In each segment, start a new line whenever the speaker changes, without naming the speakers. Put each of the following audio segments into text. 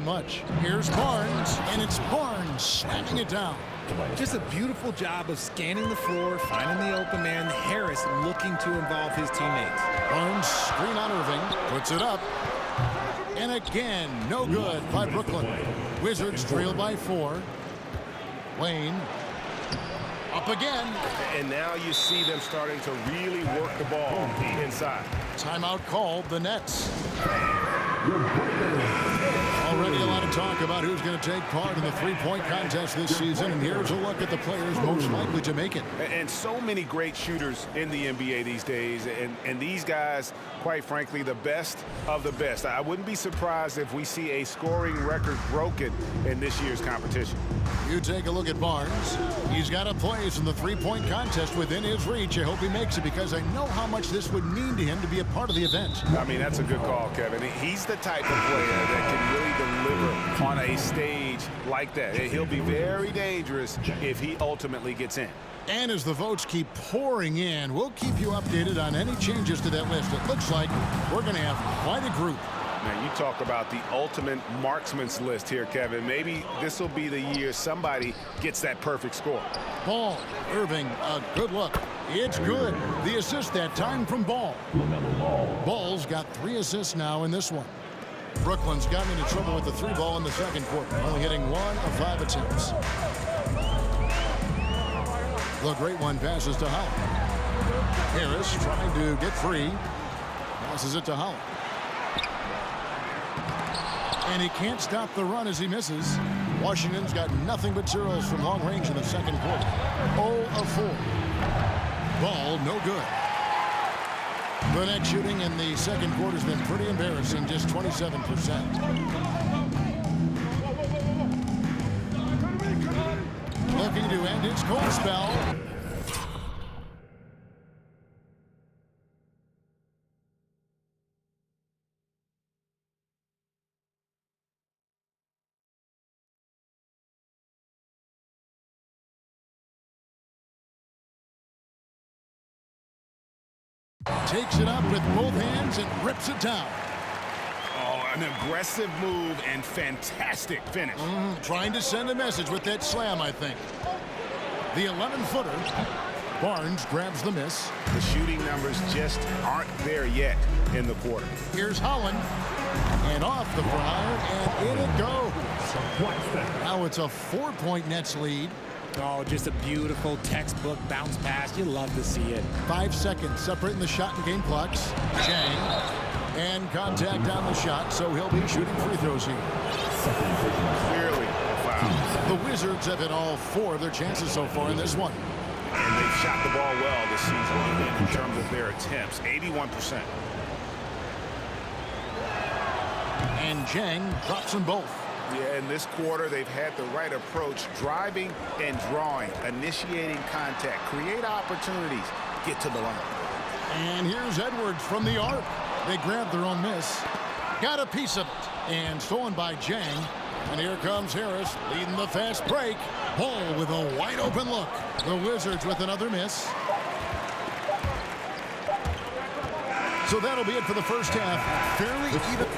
down much. Here's Barnes, and it's Barnes slamming it down.
Just a beautiful job of scanning the floor, finding the open man. Harris looking to involve his teammates.
Barnes, screen on Irving, puts it up. And again, no good by Brooklyn. Wizards trail by 4. Wayne, up again.
And now you see them starting to really work the ball inside.
Timeout called, the Nets. Already a lot of talk about who's going to take part in the three-point contest this season, and here's a look at the players most likely to make it.
And so many great shooters in the NBA these days, and these guys, quite frankly, the best of the best. I wouldn't be surprised if we see a scoring record broken in this year's competition.
You take a look at Barnes. He's got a place in the three-point contest within his reach. I hope he makes it because I know how much this would mean to him to be a part of the event.
I mean, that's a good call, Kevin. He's the type of player that can really deliver on a stage like that. He'll be very dangerous if he ultimately gets in.
And as the votes keep pouring in, we'll keep you updated on any changes to that list. It looks like we're going to have quite a group.
Now, you talk about the ultimate marksman's list here, Kevin. Maybe this will be the year somebody gets that perfect score.
Ball, Irving, a good look. It's good. The assist that time from Ball. Ball's got 3 assists now in this one. Brooklyn's gotten into trouble with the 3 ball in the second quarter, only hitting 1 of 5 attempts. The great one passes to Howard. Harris trying to get free. Passes it to Howard. And he can't stop the run as he misses. Washington's got nothing but zeros from long range in the second quarter. 0 of 4. Ball, no good. The net shooting in the second quarter has been pretty embarrassing, just 27%. Looking to end his cold spell. Takes it up with both hands and rips it down.
Oh, an aggressive move and fantastic finish.
Trying to send a message with that slam, I think. The 11-footer. Barnes grabs the miss.
The shooting numbers just aren't there yet in the quarter.
Here's Holland. And off the front, and in it goes. Now it's a 4-point Nets lead.
Oh, just a beautiful textbook bounce pass. You love to see it.
5 seconds separating the shot and game clocks. Chang. And contact on the shot, so he'll be shooting free throws here.
Clearly a foul.
The Wizards have hit all 4 of their chances so far in this one.
And they've shot the ball well this season in terms of their attempts. 81%.
And Chang drops them both.
Yeah, in this quarter, they've had the right approach, driving and drawing, initiating contact, create opportunities, get to the line.
And here's Edwards from the arc. They grabbed their own miss. Got a piece of it. And stolen by Jang. And here comes Harris leading the fast break. Ball with a wide open look. The Wizards with another miss. So that'll be it for the first half. Fairly even.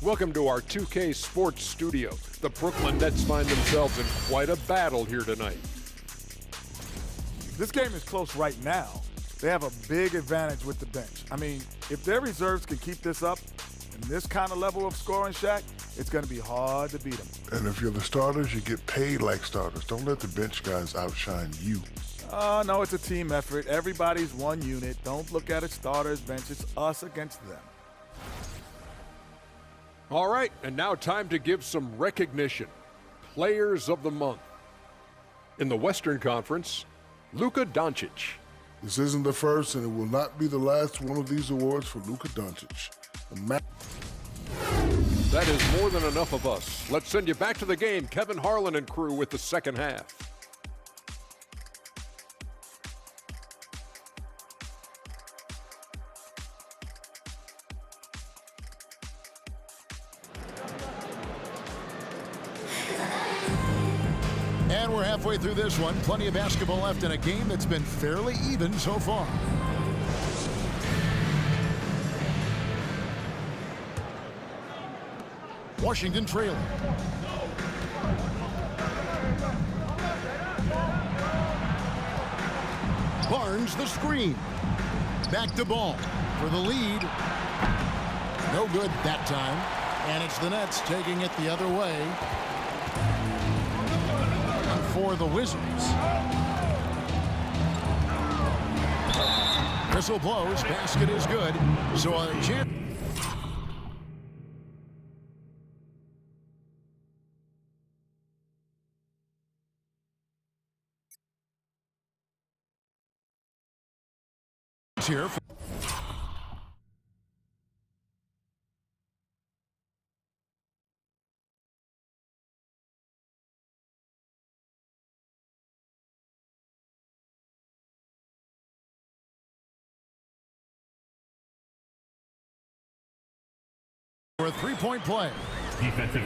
Welcome to our 2K Sports Studio. The Brooklyn Nets find themselves in quite a battle here tonight.
This game is close right now. They have a big advantage with the bench. I mean, if their reserves can keep this up in this kind of level of scoring, Shaq, it's going to be hard to beat them.
And if you're the starters, you get paid like starters. Don't let the bench guys outshine you.
No, it's a team effort. Everybody's one unit. Don't look at it starters, bench. It's us against them.
All right, and now time to give some recognition. Players of the Month. In the Western Conference, Luka Doncic.
This isn't the first, and it will not be the last one of these awards for Luka Doncic.
That is more than enough of us. Let's send you back to the game, Kevin Harlan and crew with the second half.
And we're halfway through this one. Plenty of basketball left in a game that's been fairly even so far. Washington trailing. Barnes the screen. Back to Ball for the lead. No good that time. And it's the Nets taking it the other way. And for the Wizards. Whistle blows. Basket is good. So a chance. Here for a three-point play.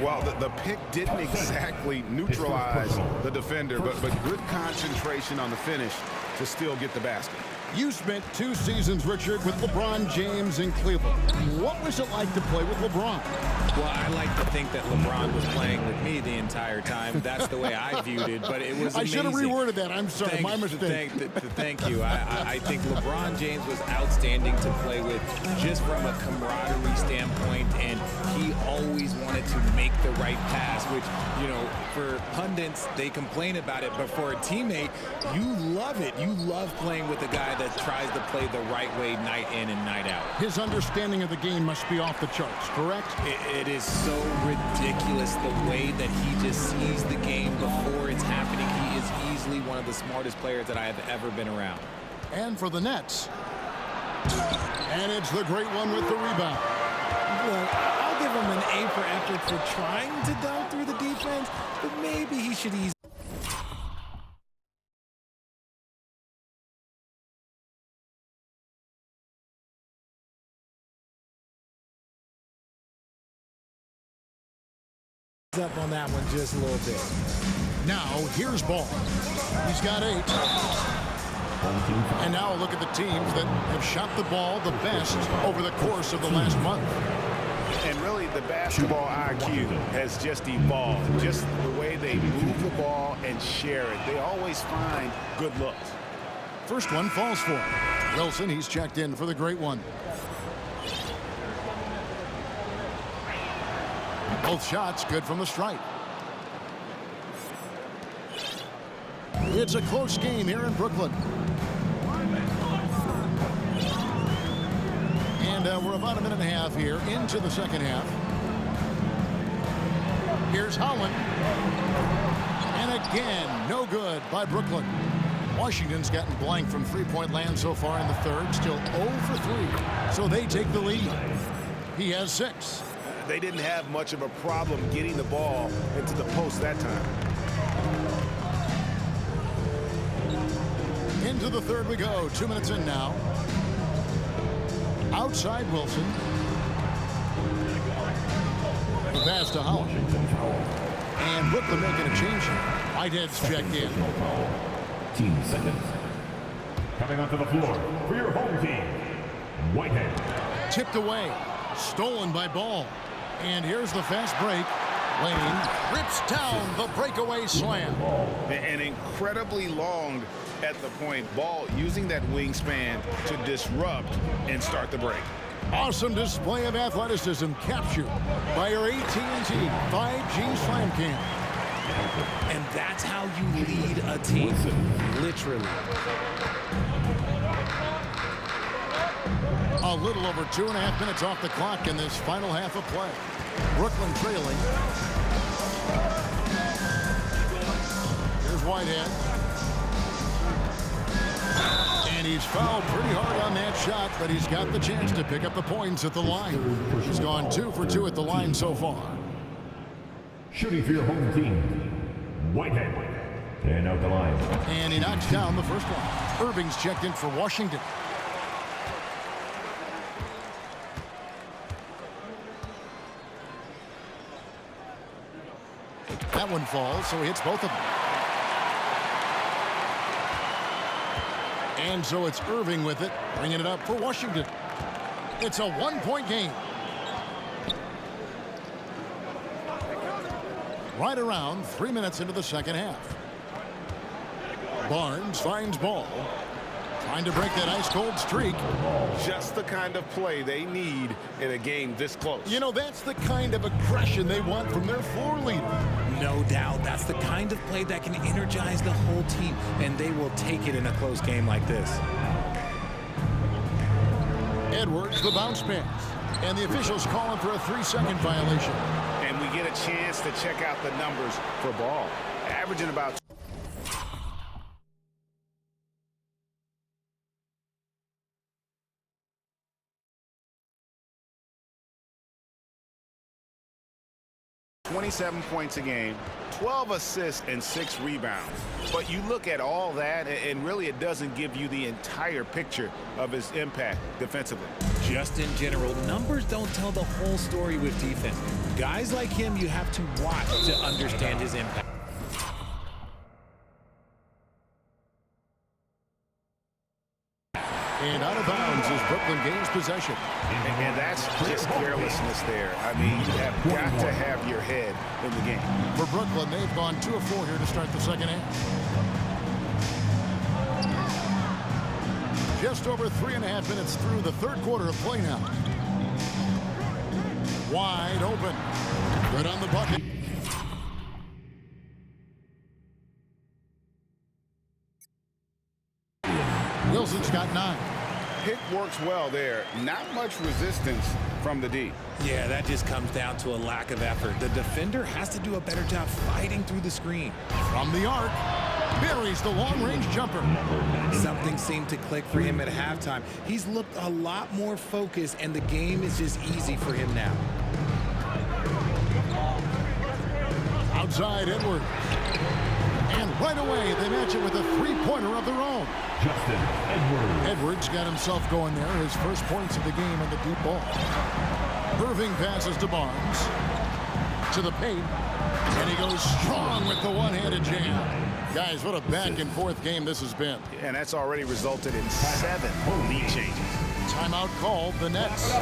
Well, the pick didn't exactly neutralize the defender, but good concentration on the finish to still get the basket.
You spent 2 seasons, Richard, with LeBron James in Cleveland. What was it like to play with LeBron?
Well, I like to think that LeBron was playing with me the entire time. That's the way I viewed it, but it was amazing.
I should have reworded that. I'm sorry, my mistake.
Thank you. I think LeBron James was outstanding to play with just from a camaraderie standpoint, and he always wanted to make the right pass, which, you know, for pundits, they complain about it, but for a teammate, you love it. You love playing with a guy that tries to play the right way night in and night out.
His understanding of the game must be off the charts, correct?
It is so ridiculous the way that he just sees the game before it's happening. He is easily one of the smartest players that I have ever been around.
And for the Nets. And it's the great one with the rebound.
Look, I'll give him an A for effort for trying to dunk through the defense, but maybe he should ease. Up on that one just a little bit.
Now, here's Ball. He's got 8. And now look at the teams that have shot the ball the best over the course of the last month.
And really, the basketball IQ has just evolved. Just the way they move the ball and share it. They always find good looks.
First one falls for him. Wilson, he's checked in for the great one. Both shots good from the stripe. It's a close game here in Brooklyn. And we're about a minute and a half here into the second half. Here's Howland. And again, no good by Brooklyn. Washington's gotten blank from three-point land so far in the third. Still 0 for 3. So they take the lead. He has 6.
They didn't have much of a problem getting the ball into the post that time.
Into the third we go. 2 minutes in now. Outside Wilson. The pass to Howland. And Brooklyn making a change here. Whitehead's checked in.
Team seconds. Coming onto the floor for your home team, Whitehead.
Tipped away. Stolen by Ball. And here's the fast break. Lane rips down the breakaway slam.
And incredibly long at the point. Ball using that wingspan to disrupt and start the break.
Awesome display of athleticism captured by your AT&T 5G Slam Cam.
And that's how you lead a team, literally.
A little over 2.5 minutes off the clock in this final half of play. Brooklyn trailing. Here's Whitehead. And he's fouled pretty hard on that shot, but he's got the chance to pick up the points at the line. He's gone 2 for 2 at the line so far.
Shooting for your home team, Whitehead. And out the line.
And he knocks down the first one. Irving's checked in for Washington. That one falls, so he hits both of them. And so it's Irving with it, bringing it up for Washington. It's a 1-point game. Right around 3 minutes into the second half. Barnes finds ball. Trying to break that ice-cold streak.
Just the kind of play they need in a game this close.
You know, that's the kind of aggression they want from their floor leader.
No doubt. That's the kind of play that can energize the whole team, and they will take it in a close game like this.
Edwards, the bounce pass. And the officials calling for a 3-second violation.
And we get a chance to check out the numbers for Ball. Averaging about 27 points a game, 12 assists, and 6 rebounds. But you look at all that, and really it doesn't give you the entire picture of his impact defensively.
Just in general, numbers don't tell the whole story with defense. Guys like him, you have to watch to understand his impact.
And out of bounds as Brooklyn gains possession.
And that's just carelessness there. I mean, you have got to have your head in the game.
For Brooklyn, they've gone 2 of 4 here to start the second half. Just over 3.5 minutes through the third quarter of play now. Wide open. Good on the bucket. Wilson's got 9.
Pick works well there. Not much resistance from the D.
Yeah, that just comes down to a lack of effort. The defender has to do a better job fighting through the screen.
From the arc, buries the long-range jumper.
Something seemed to click for him at halftime. He's looked a lot more focused, and the game is just easy for him now.
Outside Edwards. And right away, they match it with a 3-pointer of their own.
Justin Edwards.
Edwards got himself going there. His first points of the game on the deep ball. Irving passes to Barnes. To the paint. And he goes strong with the one-handed jam. Guys, what a back-and-forth game this has been.
And that's already resulted in 7 lead changes.
Timeout called the Nets.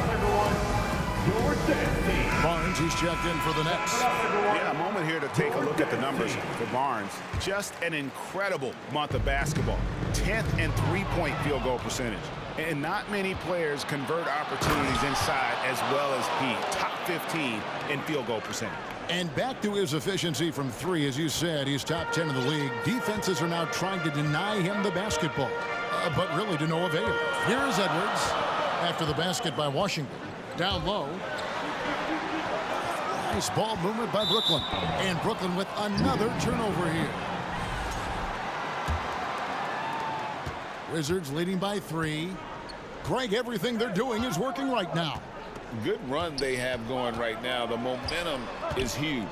Barnes, he's checked in for the Nets.
Yeah, a moment here to take a look at the numbers for Barnes. Just an incredible month of basketball. 10th and 3-point field goal percentage. And not many players convert opportunities inside as well as he. Top 15 in field goal percentage.
And back to his efficiency from 3, as you said, he's top 10 in the league. Defenses are now trying to deny him the basketball, but really to no avail. Here's Edwards after the basket by Washington. Down low. Nice ball movement by Brooklyn. And Brooklyn with another turnover here. Wizards leading by 3. Greg, everything they're doing is working right now.
Good run they have going right now. The momentum is huge.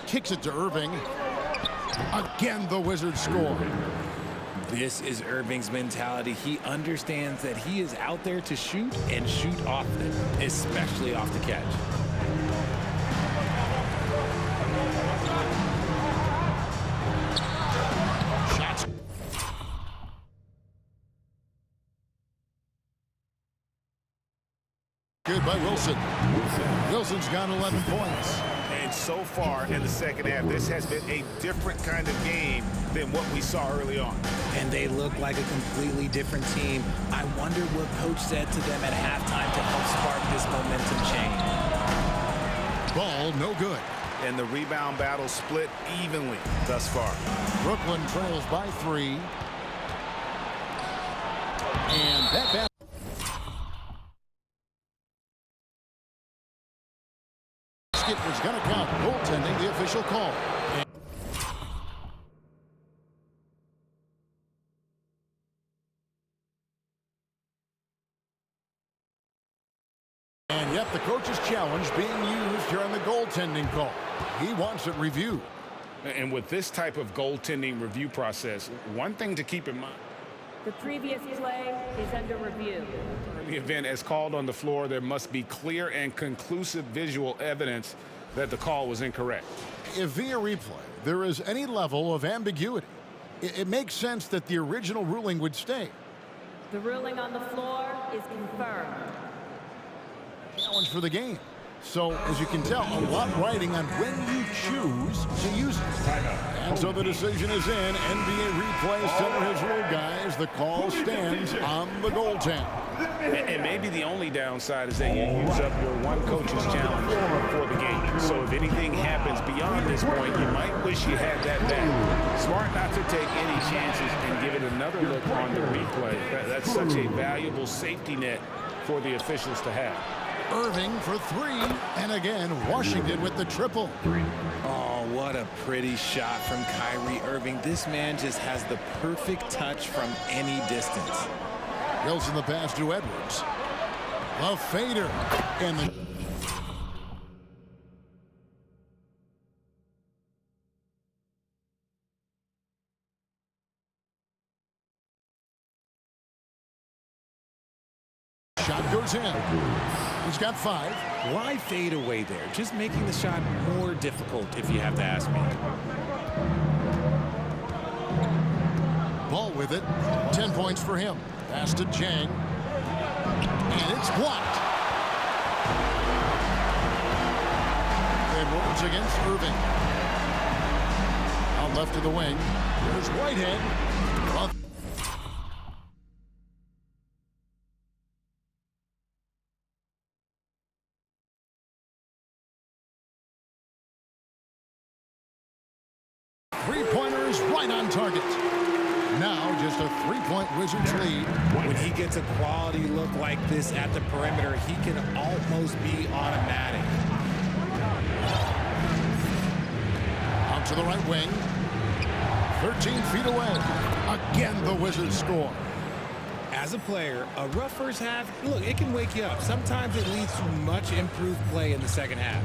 Kicks it to Irving. Again, the Wizards score.
This is Irving's mentality. He understands that he is out there to shoot and shoot often, especially off the catch.
Shots. Good by Wilson. Wilson's got 11 points.
And so far in the second half, this has been a different kind of game than what we saw early on.
And they look like a completely different team. I wonder what coach said to them at halftime to help spark this momentum change.
Ball no good.
And the rebound battle split evenly thus far.
Brooklyn trails by 3. And that basket was going to count. Goaltending, the official call. And yet the coach's challenge being used here on the goaltending call. He wants it reviewed.
And with this type of goaltending review process, one thing to keep in mind.
The previous play is under review.
In the event as called on the floor, there must be clear and conclusive visual evidence that the call was incorrect.
If via replay there is any level of ambiguity, it makes sense that the original ruling would stay.
The ruling on the floor is confirmed.
Challenge for the game. So, as you can tell, a lot riding on when you choose to use it. And so the decision is in. NBA Replay Center has ruled, guys. The call stands on the goaltend.
And maybe the only downside is that you use up your one coach's challenge for the game. So if anything happens beyond this point, you might wish you had that back. Smart not to take any chances and give it another look on the replay. That's such a valuable safety net for the officials to have.
Irving for three, and again, Washington with the triple.
Oh, what a pretty shot from Kyrie Irving. This man just has the perfect touch from any distance.
Wilson the pass to Edwards. A fader, and the... shot goes in. He's got 5.
Why fade away there? Just making the shot more difficult, if you have to ask me.
Ball with it. 10 points for him. Pass to Jang. And it's blocked. Edwards against Irving. Out left to the wing. There's Whitehead. Three-pointer is right on target. Now just a 3-point Wizards lead.
When he gets a quality look like this at the perimeter, he can almost be automatic.
Out to the right wing. 13 feet away. Again, the Wizards score.
As a player, a rough first half, look, it can wake you up. Sometimes it leads to much improved play in the second half.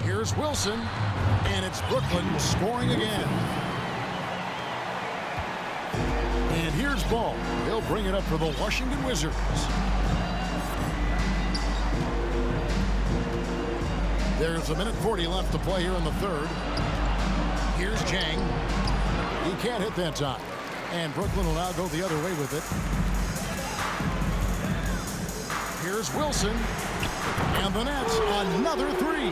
Here's Wilson, and it's Brooklyn scoring again. And here's Ball. He'll bring it up for the Washington Wizards. There's a minute 40 left to play here in the third. Here's Jang. He can't hit that time. And Brooklyn will now go the other way with it. Here's Wilson. And the Nets, another 3.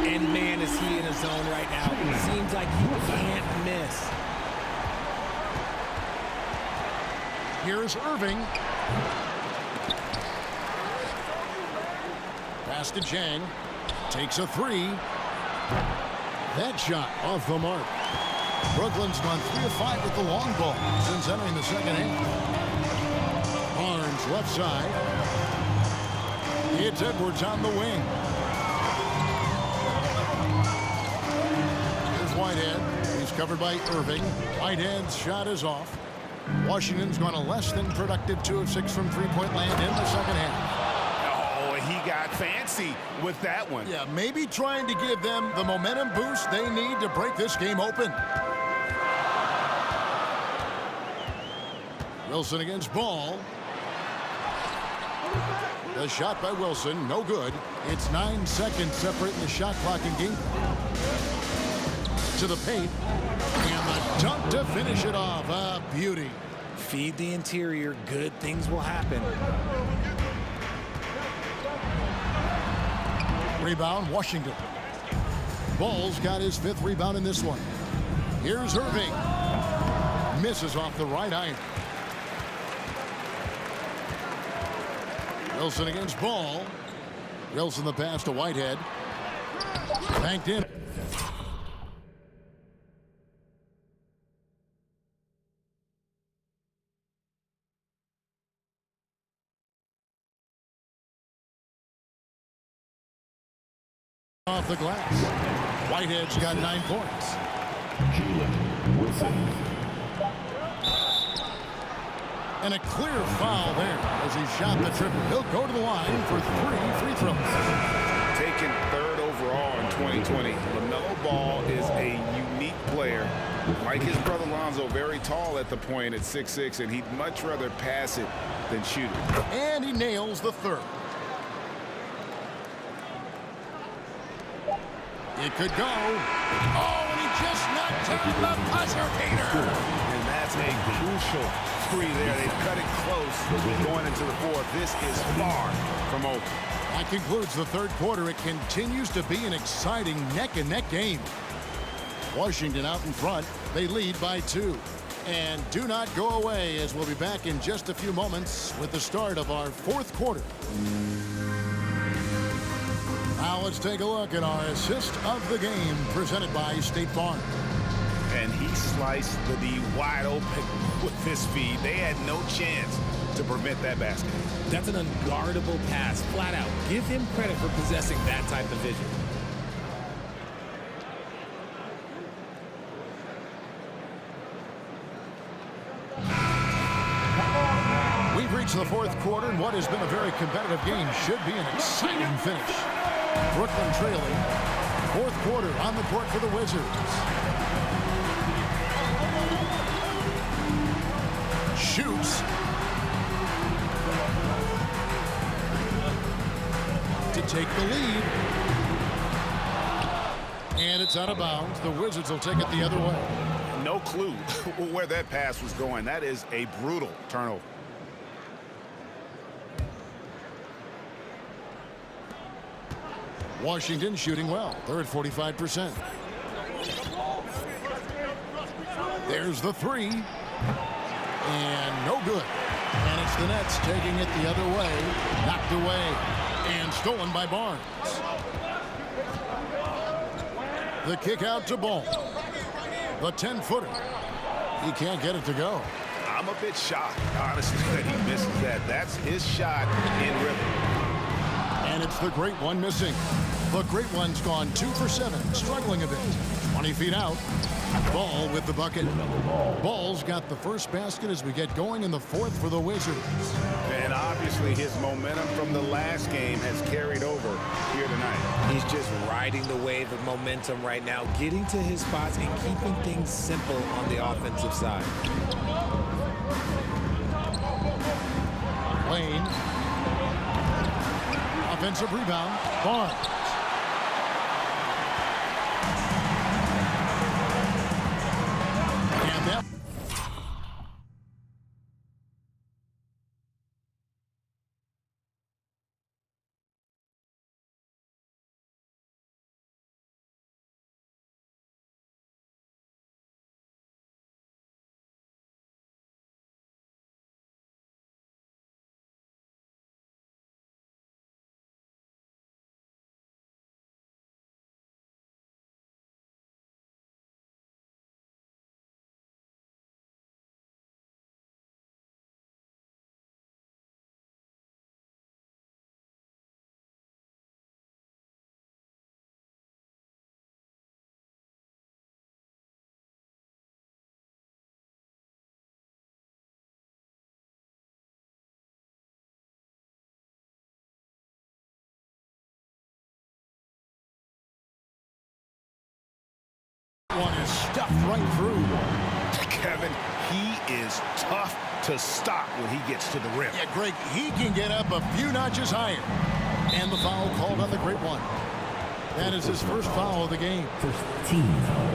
And man, is he in a zone right now. It seems like he can't miss.
Here's Irving. Pass to Jang. Takes a 3. That shot off the mark. Brooklyn's gone 3 of 5 with the long ball since entering the second half. Barnes left side. It's Edwards on the wing. Here's Whitehead. He's covered by Irving. Whitehead's shot is off. Washington's gone a less than productive 2 of 6 from three-point land in the second half.
Oh, he got fancy with that one.
Yeah, maybe trying to give them the momentum boost they need to break this game open. Wilson against Ball. The shot by Wilson, no good. It's 9 seconds separating the shot clock and game. To the paint. And the dunk to finish it off. A beauty.
Feed the interior. Good things will happen.
Rebound, Washington. Ball's got his 5th rebound in this one. Here's Irving. Misses off the right iron. Wilson against Ball. Wilson the pass to Whitehead. Banked in. Off the glass. Whitehead's got 9 points. And a clear foul there as he shot the triple. He'll go to the line for 3 free throws.
Taken 3rd overall in 2020. LaMelo Ball is a unique player. Like his brother Lonzo, very tall at the point at 6'6", and he'd much rather pass it than shoot it.
And he nails the 3rd. It could go. Oh, and he just knocked down the buzzer beater.
And that's a crucial three there. They cut it close going into the 4th. This is far from over.
That concludes the third quarter. It continues to be an exciting neck-and-neck game. Washington out in front. They lead by 2. And do not go away, as we'll be back in just a few moments with the start of our fourth quarter. Now let's take a look at our assist of the game presented by State Farm.
And he sliced the D wide open with his feed. They had no chance to prevent that basket.
That's an unguardable pass, flat out. Give him credit for possessing that type of vision.
We've reached the fourth quarter, and what has been a very competitive game should be an exciting finish. Brooklyn trailing. Fourth quarter on the court for the Wizards. Shoots. To take the lead. And it's out of bounds. The Wizards will take it the other way.
No clue where that pass was going. That is a brutal turnover.
Washington shooting well. They're at 45%. There's the 3. And no good. And it's the Nets taking it the other way. Knocked away. And stolen by Barnes. The kick out to Ball. The 10-footer. He can't get it to go.
I'm a bit shocked, honestly, that he misses that. That's his shot in rhythm.
And it's the Great One missing. The Great One's gone 2 for 7, struggling a bit. 20 feet out. Ball with the bucket. Ball's got the first basket as we get going in the fourth for the Wizards.
And obviously his momentum from the last game has carried over here tonight.
He's just riding the wave of momentum right now, getting to his spots and keeping things simple on the offensive side.
Lane. Offensive rebound. Barnes. And that. One is stuffed right through.
Kevin, he is tough to stop when he gets to the rim.
Yeah, Greg, he can get up a few notches higher. And the foul called on the Great One. That is his first foul of the game.
First team foul.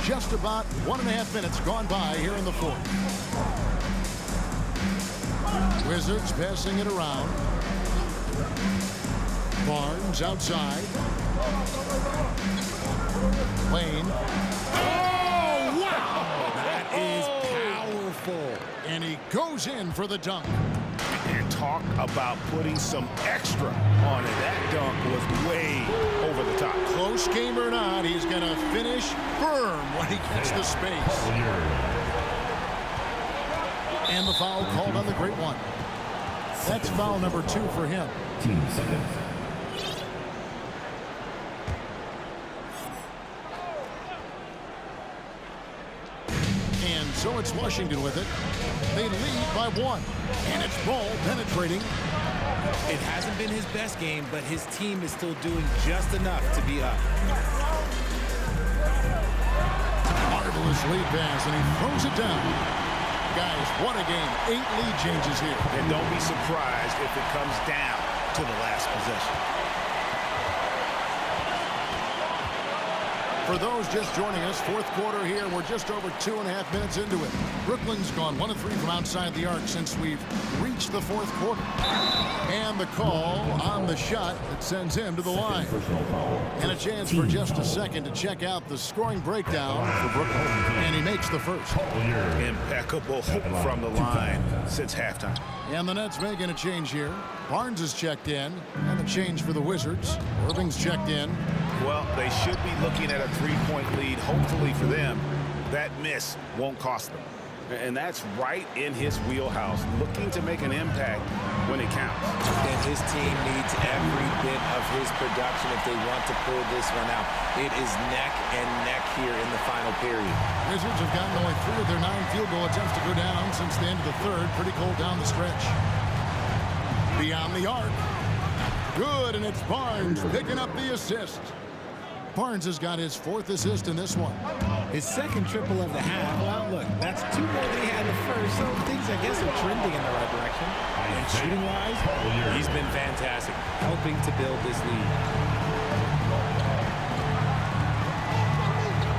Just about 1.5 minutes gone by here in the fourth. Wizards passing it around. Barnes outside. Lane. Oh, wow!
That is powerful.
And he goes in for the dunk.
And talk about putting some extra on it. That dunk was way over the top.
Close game or not, he's going to finish firm when he gets the space. And the foul called on the Great One. That's foul number 2 for him.
15 seconds.
And so it's Washington with it. They lead by 1. And it's Ball penetrating.
It hasn't been his best game, but his team is still doing just enough to be up.
Marvelous lead pass, and he throws it down. Guys, what a game. 8 lead changes here.
And don't be surprised if it comes down to the last possession.
For those just joining us, fourth quarter here. We're just over 2.5 minutes into it. Brooklyn's gone 1 of 3 from outside the arc since we've reached the fourth quarter. And the call on the shot that sends him to the line. And a chance for just a second to check out the scoring breakdown for Brooklyn. And he makes the first.
Impeccable from the line since halftime.
And the Nets making a change here. Barnes is checked in. And a change for the Wizards. Irving's checked in.
Well, they should be looking at a 3-point lead. Hopefully for them, that miss won't cost them. And that's right in his wheelhouse, looking to make an impact when it counts.
And his team needs every bit of his production if they want to pull this one out. It is neck and neck here in the final period.
Wizards have gotten only 3 of their 9 field goal attempts to go down since the end of the third. Pretty cold down the stretch. Beyond the arc. Good, and it's Barnes picking up the assist. Barnes has got his 4th assist in this one.
His second triple of the half. Well, look, that's 2 more than he had in the first, so things, I guess, are trending in the right direction. And shooting-wise, he's been fantastic, helping to build this lead.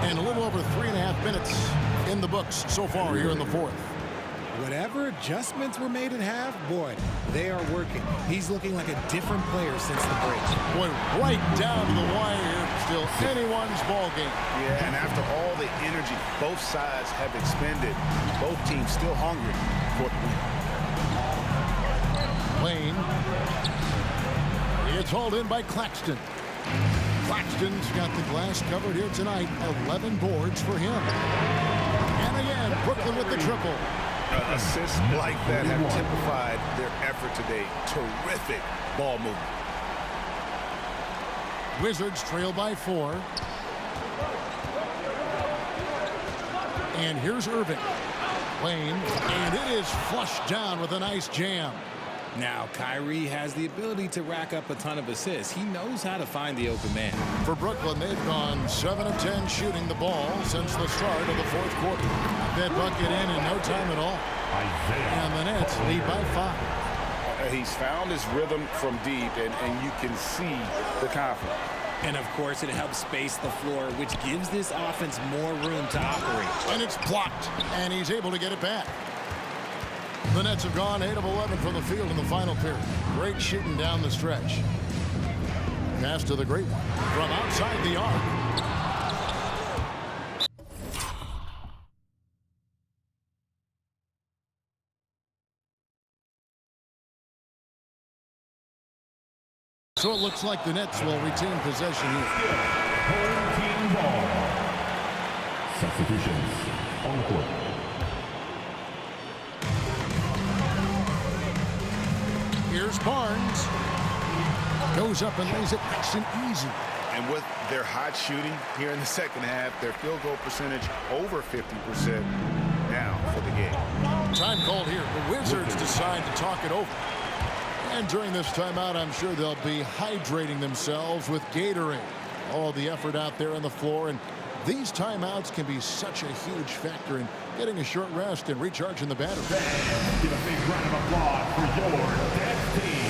And a little over 3.5 minutes in the books so far here in the fourth.
Whatever adjustments were made at half, boy, they are working. He's looking like a different player since the break.
Boy, right down to the wire here. Still anyone's ball game.
Yeah, and after all the energy both sides have expended, both teams still hungry for the win.
Lane. It's hauled in by Claxton. Claxton's got the glass covered here tonight. 11 boards for him. And again, Brooklyn with the triple.
Assists like that have typified their effort today. Terrific ball movement.
Wizards trail by 4. And here's Irving. Lane, and it is flushed down with a nice jam.
Now, Kyrie has the ability to rack up a ton of assists. He knows how to find the open man.
For Brooklyn, they've gone 7 of 10 shooting the ball since the start of the fourth quarter. That bucket in no time at all. And the Nets lead by 5.
He's found his rhythm from deep, and you can see the confidence.
And, of course, it helps space the floor, which gives this offense more room to operate.
And it's blocked, and he's able to get it back. The Nets have gone 8 of 11 from the field in the final period. Great shooting down the stretch. Pass to the great one from outside the arc. So it looks like the Nets will retain possession here.
Home team ball. Substitutions on the court.
Here's Barnes. Goes up and lays it nice and easy.
And with their hot shooting here in the second half, their field goal percentage over 50% now for the game.
Time called here. The Wizards decide to talk it over. And during this timeout, I'm sure they'll be hydrating themselves with Gatorade. All the effort out there on the floor. And these timeouts can be such a huge factor in getting a short rest and recharging the battery.
Give a big round of applause for your Nets team.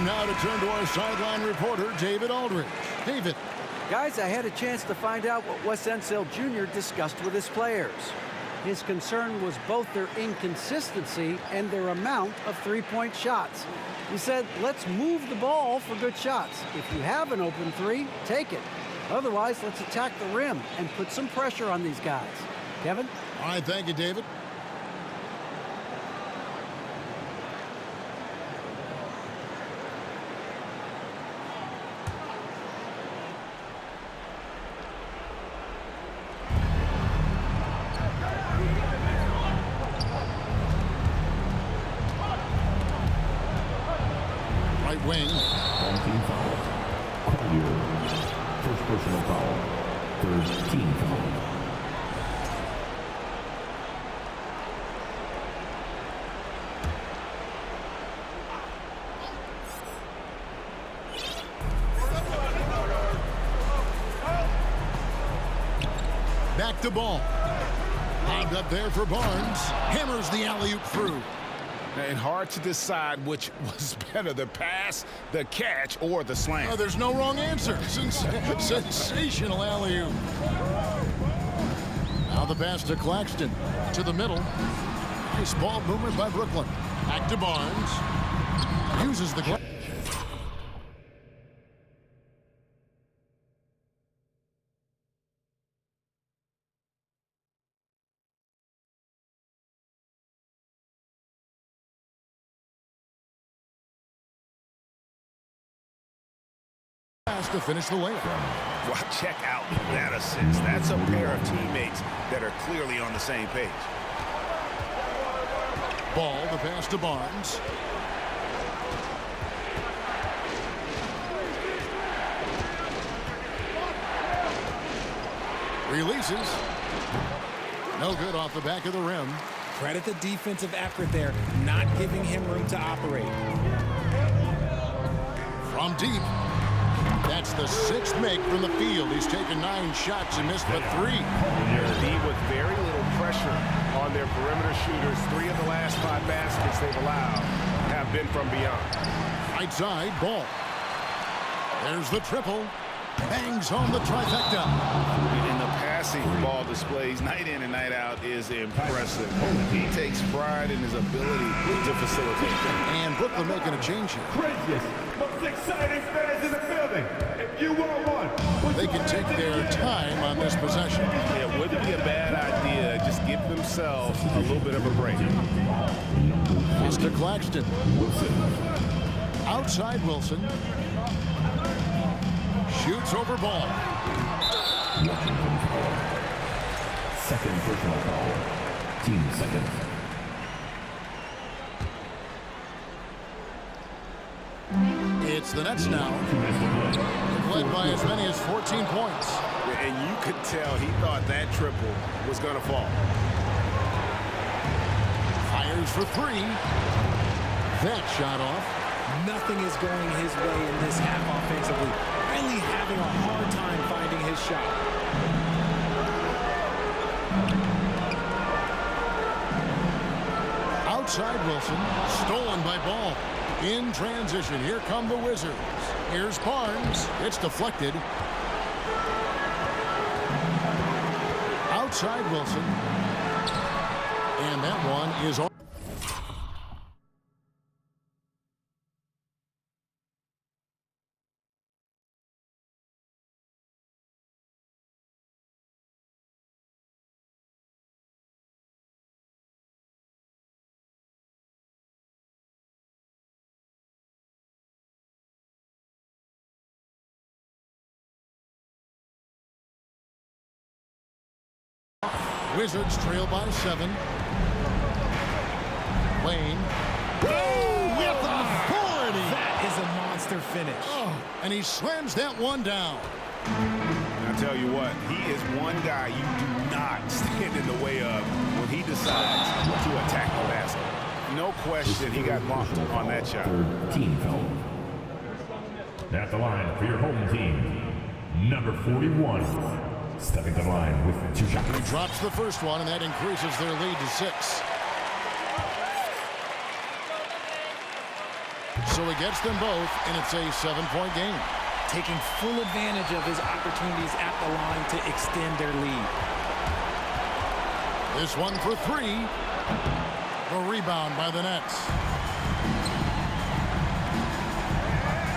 Now to turn to our sideline reporter, David Aldridge. David.
Guys, I had a chance to find out what Wes Unseld Jr. discussed with his players. His concern was both their inconsistency and their amount of three-point shots. He said, let's move the ball for good shots. If you have an open three, take it. Otherwise, let's attack the rim and put some pressure on these guys. Kevin?
All right, thank you, David. wing.
Home team foul. Collier. First personal foul. Third team foul.
Back to ball. Hanged up there for Barnes. Hammers the alley-oop through.
And hard to decide which was better, the pass, the catch, or the slam.
Oh, there's no wrong answer. Sensational alley-oop. Now the pass to Claxton. To the middle. Nice ball movement by Brooklyn. Back to Barnes. Uses the glass. To finish the layup.
Well, check out that assist. That's a pair of teammates that are clearly on the same page.
Ball, the pass to Barnes. Releases. No good off the back of the rim.
Credit the defensive effort there, not giving him room to operate.
From deep. That's the sixth make from the field. He's taken 9 shots and missed but 3.
D with very little pressure on their perimeter shooters. 3 of the last 5 baskets they've allowed have been from beyond.
Right side, ball. There's the triple. Bangs on the trifecta.
And the passing ball displays night in and night out is impressive. He takes pride in his ability to facilitate.
And Brooklyn making a change here.
Craziest, most exciting fans in the building. If you want one,
They can take their time on this possession.
It wouldn't be a bad idea. Just give themselves a little bit of a break.
It's to Claxton. Outside Wilson. Shoots over ball.
second personal foul. Team second.
It's the Nets now. Led by as many as 14 points.
And you could tell he thought that triple was going to fall.
Fires for 3. That shot off.
Nothing is going his way in this half offensively. Really having a hard time finding his shot.
Outside Wilson. Stolen by Ball. In transition. Here come the Wizards. Here's Barnes. It's deflected. Outside Wilson. And that one is on. Wizards trail by 7. Wayne. Oh, with authority.
That is a monster finish.
Oh, and he slams that one down.
And I'll tell you what, he is one guy you do not stand in the way of when he decides to attack the basket. No question he got bumped on that shot.
Third team foul. At the line for your home team, number 41. Stepping to the line with 2 shots.
He drops the first one, and that increases their lead to 6. So he gets them both, and it's a 7-point game.
Taking full advantage of his opportunities at the line to extend their lead.
This one for 3. A rebound by the Nets.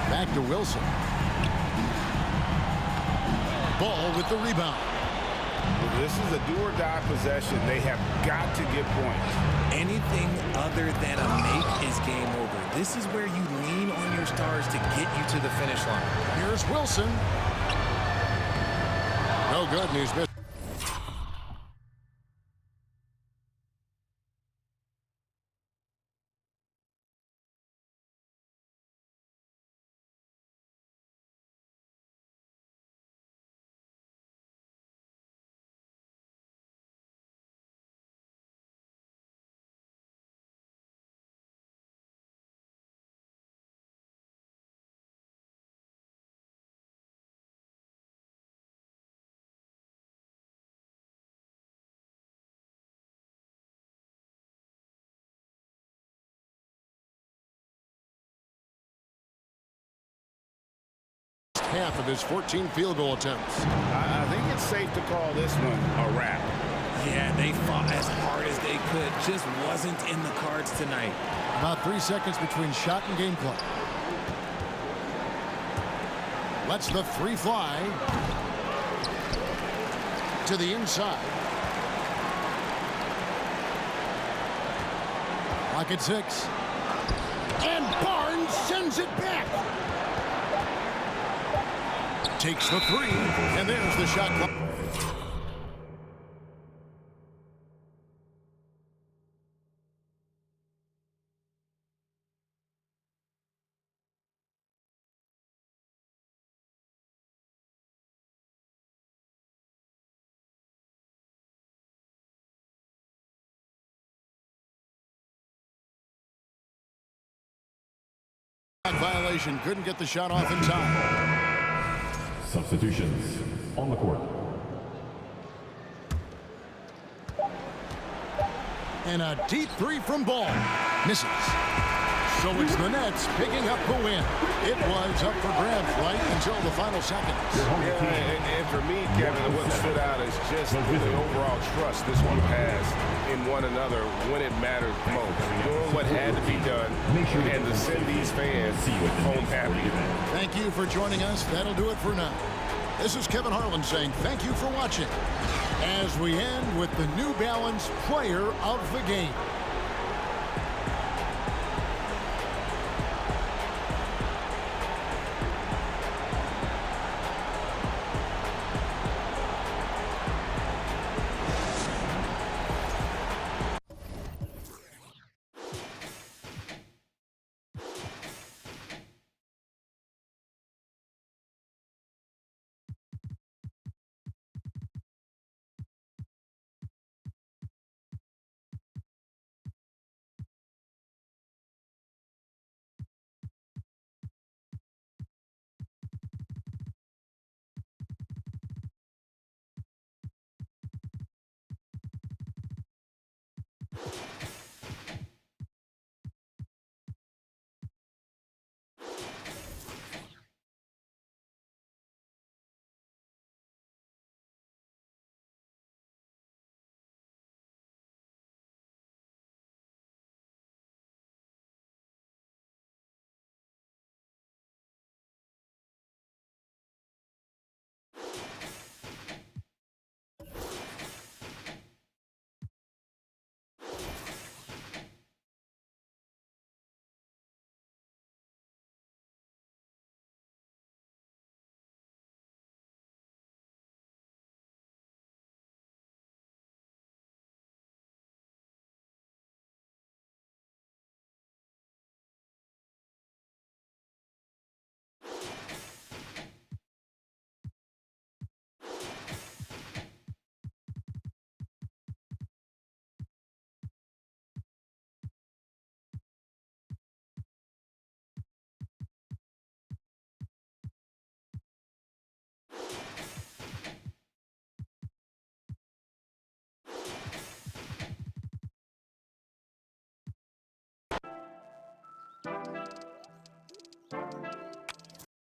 Back to Wilson. Ball with the rebound.
This is a do-or-die possession. They have got to get points.
Anything other than a make is game over. This is where you lean on your stars to get you to the finish line.
Here's Wilson. No good, and he's missed. half of his 14 field goal attempts.
I think it's safe to call this one a wrap.
Yeah, they fought as hard as they could. Just wasn't in the cards tonight.
About 3 seconds between shot and game clock. Lets the free fly to the inside. Clock at 6. And Barnes sends it back. Takes the 3, and there's the shot clock. Violation, couldn't get the shot off in time.
Substitutions on the court.
And a deep 3 from Ball. Misses. So it's the Nets picking up the win. It was up for grabs right until the final seconds.
Yeah, and for me, Kevin, what stood out is just the overall trust this group has in one another when it matters most. Doing what had to be done and to send these fans home happy.
Thank you for joining us. That'll do it for now. This is Kevin Harlan saying thank you for watching as we end with the New Balance Player of the Game.